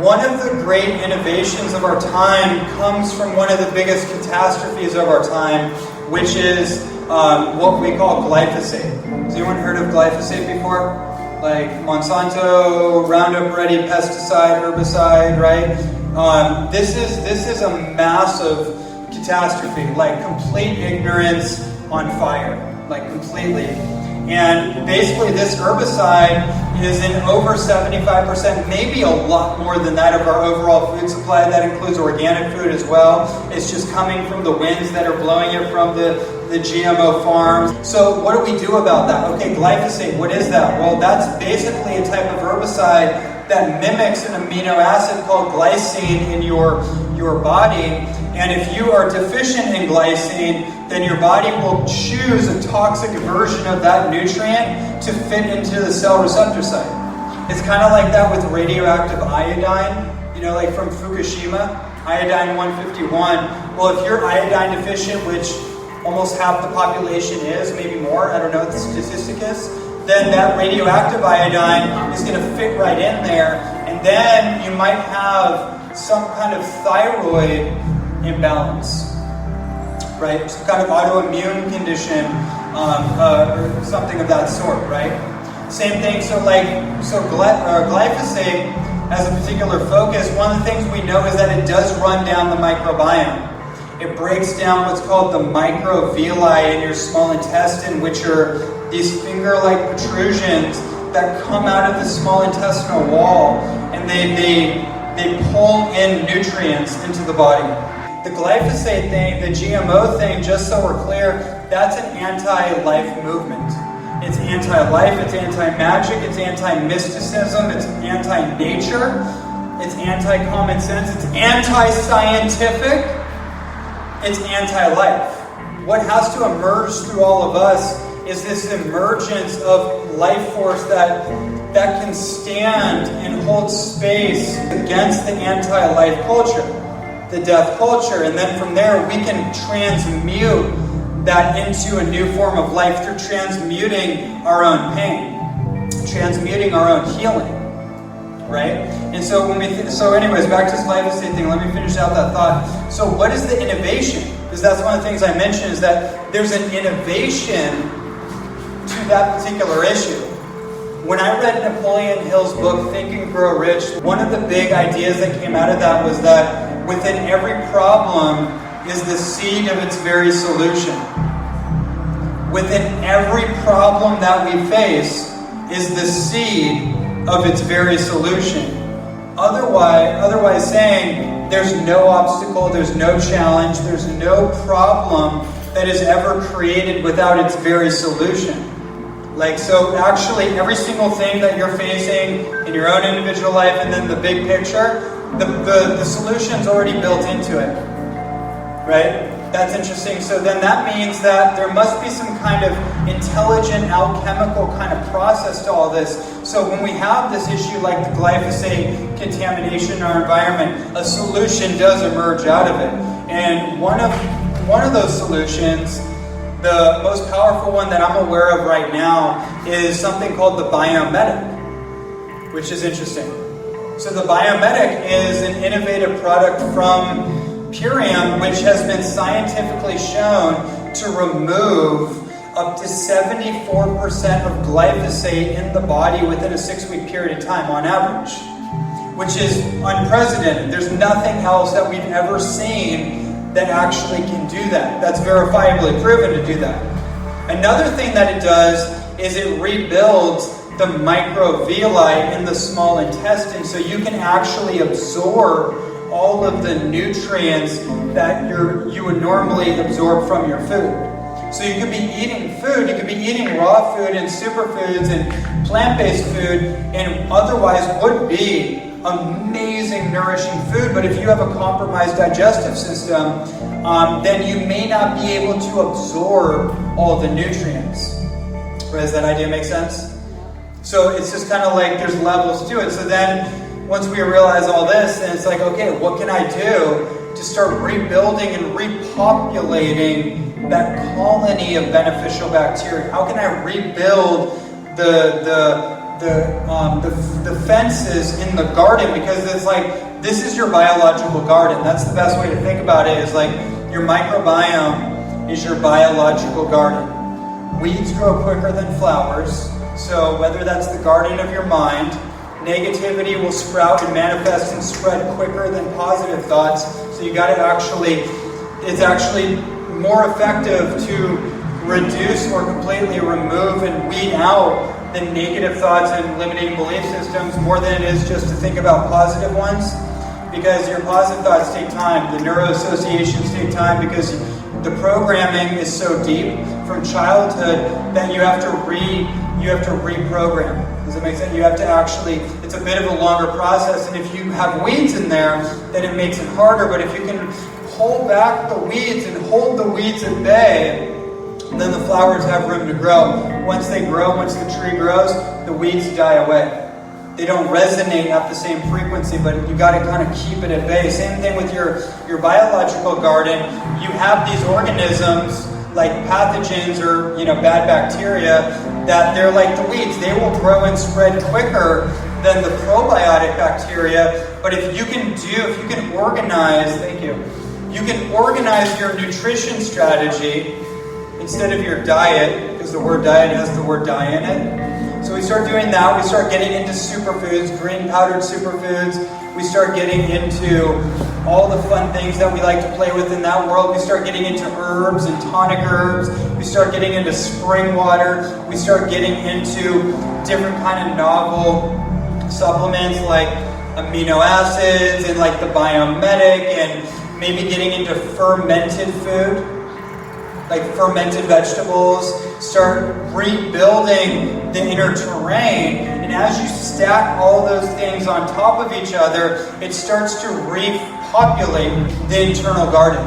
One of the great innovations of our time comes from one of the biggest catastrophes of our time, which is what we call glyphosate. Has anyone heard of glyphosate before? Like Monsanto, Roundup Ready pesticide, herbicide, right? This is a massive catastrophe, like complete ignorance on fire, like completely. And basically this herbicide is in over 75%, maybe a lot more than that of our overall food supply. That includes organic food as well. It's just coming from the winds that are blowing it from the GMO farms. So what do we do about that? Okay, glyphosate, what is that? Well, that's basically a type of herbicide that mimics an amino acid called glycine in your body. And if you are deficient in glycine, then your body will choose a toxic version of that nutrient to fit into the cell receptor site. It's kind of like that with radioactive iodine, you know, like from Fukushima, iodine 151. Well, if you're iodine deficient, which almost half the population is, maybe more, I don't know what the statistic is, then that radioactive iodine is going to fit right in there, and then you might have some kind of thyroid imbalance, right? Some kind of autoimmune condition, or something of that sort, right? Same thing, so glyphosate has a particular focus. One of the things we know is that it does run down the microbiome. It breaks down what's called the microvilli in your small intestine, which are these finger-like protrusions that come out of the small intestinal wall, and they pull in nutrients into the body. The glyphosate thing, the GMO thing, just so we're clear, that's an anti-life movement. It's anti-life, it's anti-magic, it's anti-mysticism, it's anti-nature, it's anti-common sense, it's anti-scientific, it's anti-life. What has to emerge through all of us is this emergence of life force that can stand and hold space against the anti-life culture, the death culture, and then from there we can transmute that into a new form of life through transmuting our own pain, transmuting our own healing, right? And so anyways, back to this glyphosate thing, let me finish out that thought. So what is the innovation? Because that's one of the things I mentioned, is that there's an innovation to that particular issue. When I read Napoleon Hill's book, Think and Grow Rich, one of the big ideas that came out of that was that within every problem is the seed of its very solution. Within every problem that we face is the seed of its very solution. Otherwise saying, there's no obstacle, there's no challenge, there's no problem that is ever created without its very solution. Like, so actually every single thing that you're facing in your own individual life and then the big picture, the solution's already built into it, right? That's interesting. So then that means that there must be some kind of intelligent alchemical kind of process to all this. So when we have this issue like the glyphosate contamination in our environment, a solution does emerge out of it. And one of those solutions, the most powerful one that I'm aware of right now, is something called the Biomedic, which is interesting. So the Biomedic is an innovative product from Purium, which has been scientifically shown to remove up to 74% of glyphosate in the body within a 6-week period of time on average, which is unprecedented. There's nothing else that we've ever seen that actually can do that. That's verifiably proven to do that. Another thing that it does is it rebuilds the microvilli in the small intestine, so you can actually absorb all of the nutrients that you would normally absorb from your food. So you could be eating food, you could be eating raw food and superfoods and plant-based food, and otherwise would be amazing, nourishing food, but if you have a compromised digestive system, then you may not be able to absorb all the nutrients. Does that idea make sense? So it's just kind of like there's levels to it. So then once we realize all this, then it's like, okay, what can I do to start rebuilding and repopulating that colony of beneficial bacteria? How can I rebuild the the fences in the garden, because it's like, this is your biological garden. That's the best way to think about it, is like your microbiome is your biological garden. Weeds grow quicker than flowers, so whether that's the garden of your mind, negativity will sprout and manifest and spread quicker than positive thoughts. So you got to it's actually more effective to reduce or completely remove and weed out the negative thoughts and limiting belief systems more than it is just to think about positive ones, because your positive thoughts take time. The neuroassociations take time, because the programming is so deep from childhood that you have to reprogram. Does it make sense? You have to actually, it's a bit of a longer process, and if you have weeds in there, then it makes it harder. But if you can pull back the weeds and hold the weeds at bay, then the flowers have room to grow. Once they grow, once the tree grows, the weeds die away. They don't resonate at the same frequency, but you got to kind of keep it at bay. Same thing with your biological garden. You have these organisms like pathogens or bad bacteria that they're like the weeds. They will grow and spread quicker than the probiotic bacteria. But if you can organize, you can organize your nutrition strategy instead of your diet, because the word diet has the word die in it. So we start doing that. We start getting into superfoods, green powdered superfoods. We start getting into all the fun things that we like to play with in that world. We start getting into herbs and tonic herbs. We start getting into spring water. We start getting into different kind of novel supplements like amino acids and like the Biomedic, and maybe getting into fermented food, like fermented vegetables. Start rebuilding the inner terrain, and as you stack all those things on top of each other, it starts to repopulate the internal garden.